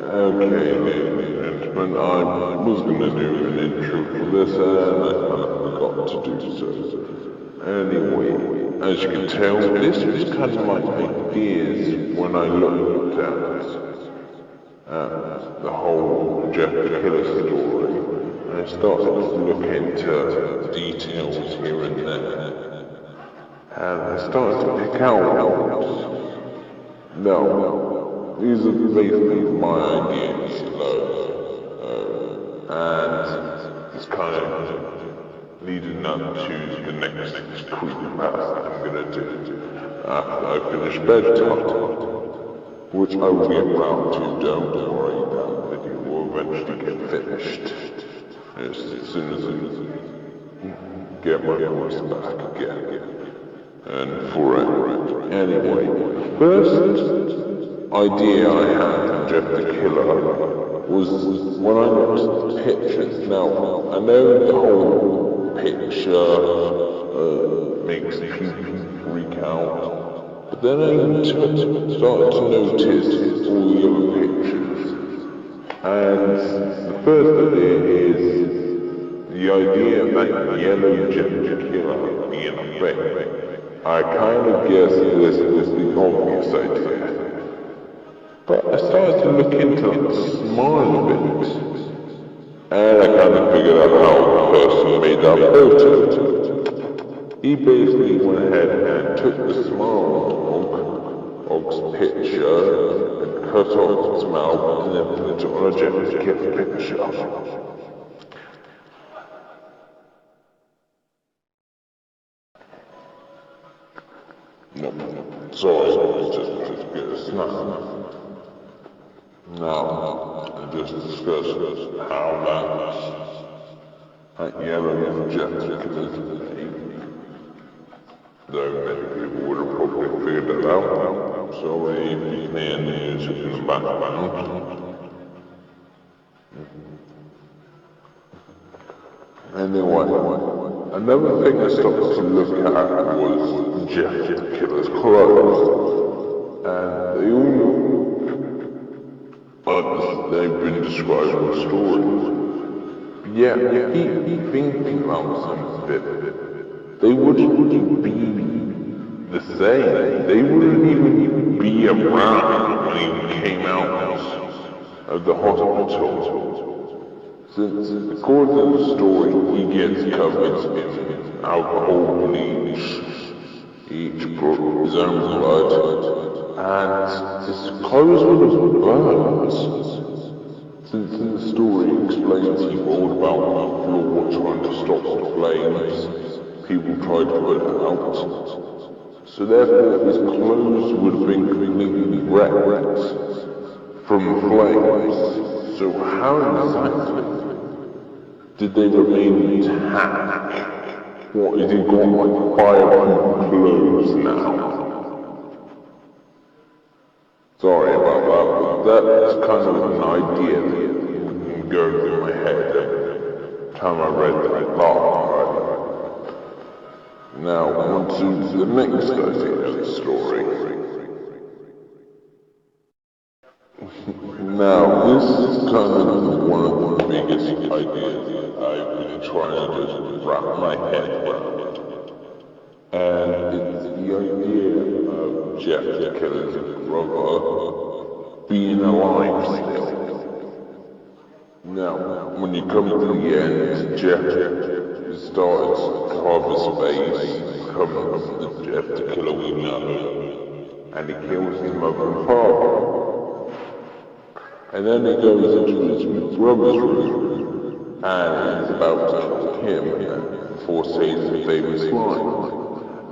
Okay, ladies and gentlemen, I was going to do an intro for this and I kind of forgot to do so. Anyway, as you can tell, this was kind of my ideas when I looked at the whole Jeff the Killer story. And I started to look into details here and there. And I started to pick out, no, these are basically my ideas, and it's kind of leading up to the next creepypasta I'm gonna do after I finish bedtime, which I will get round to, don't worry, that video will eventually get finished, as soon as I get my voice back again. And forever. Anyway, first idea I had for Jeff the Killer was when I looked at the pictures. Now, I know the whole picture makes people freak out, but then I started to notice all the other pictures. And the first idea is the idea that yellow Jeff the Killer being a fake. I kind of guess this was the obvious idea. But I started to look into the smile a bit, and I kind of figured out how the person made that photo. He basically went ahead and took the smile dog's picture, and cut off its mouth, and then put it on a Jeff the Killer picture. No, sorry, just get a snap. Now, I just discussed how that yellow Jeff the Killer's name, though many people would have probably figured it out, so maybe playing the music in the background. Anyway, another thing I started to look at was Jeff the Killer's clothes, and they all they've been described in the story. Yeah, he thinking about something. They wouldn't be the same. They wouldn't even be around when he came out of the hospital. Since, according to the story, he gets covered in alcohol, bleach, each brought his own blood, and his clothes would have burned. Since in the story it explains he rolled about on the floor trying to stop the flames, people tried to put it out. So therefore his clothes would have been completely wrecked from flames. So how exactly did they remain intact? What, is he got like fireproof clothes now? Sorry about that, but that's kind of an idea that go through my head every time I read that laughed. Now, on to the next idea of the story. Now, this is kind of one of the biggest ideas I've been trying to just wrap my head around. And it's the idea of Jeff the Killer's brother being alive still. Now, when you come to the end, Jeff starts to carve his face, becomes the Jeff the Killer we know, and he kills his mother and father. And then he goes into his brother's room, and he's about to kill him before saying the famous line.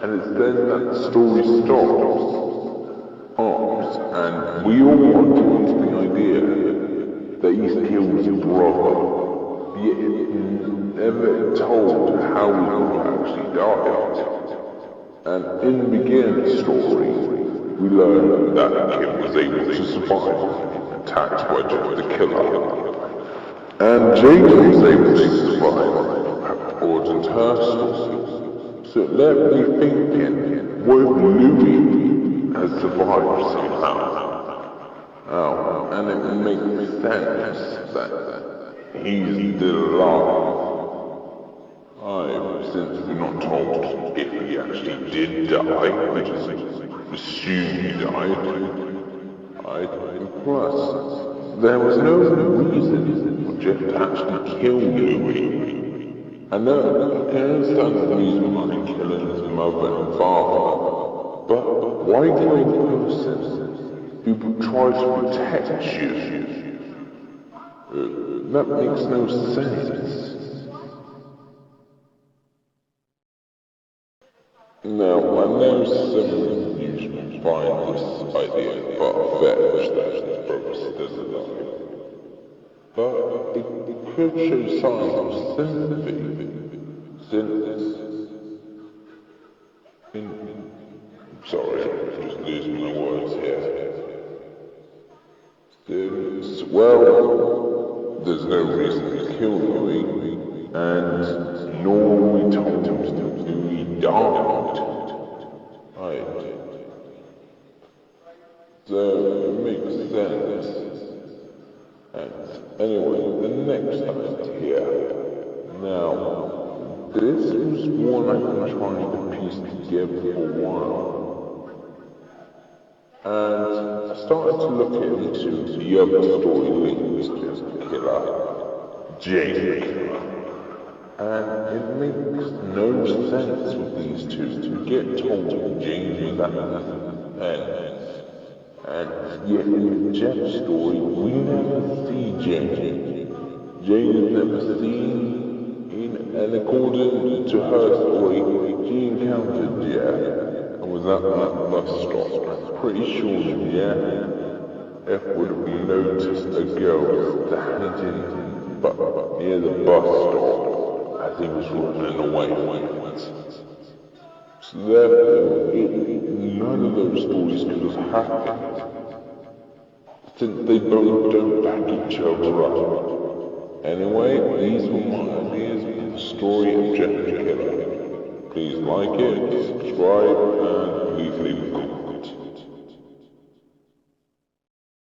And it's then that the story stops, and we all want the idea that he's killed his brother, yet it's never told how he actually died. And in the beginning of the story, we learn that the kid was able to survive. Attacked by Jeff the Killer. And Jane was able to survive, according to her story. So it left me thinking, what if Louis has survived somehow? Oh, and it makes sense that he's still alive. Since we're not told if he actually did die, we just assume he died. Plus, there was no reason for Jeff to actually kill Louis. I can understand the reason behind killing his mother and father, but why kill the person who tries to protect you? That makes no sense. Now, I know some of you find this idea far-fetched that Brooks is alive, but it could show signs of sympathy, since, sorry, I'm just losing my words here. Well, there's no reason to kill Louis, and nor we told him Louis died. Right. So it makes sense. And anyway, the next idea. Now, this was one I've been trying to piece together for a while. And I started to look into the other story links to the killer, Jake. And it makes no sense with these two to get told Jane was at the end. And yet in Jeff's story, we never see Jane. Jane is never seen, and according to her story, she encountered Jeff and was at that bus stop. I'm pretty sure Jeff would have noticed a girl standing near the bus stop as he was running away. So therefore, none of those stories could have happened, since they both don't back each other up. Anyway, these were my ideas for the story of Jeff the Killer. Please like it, subscribe, and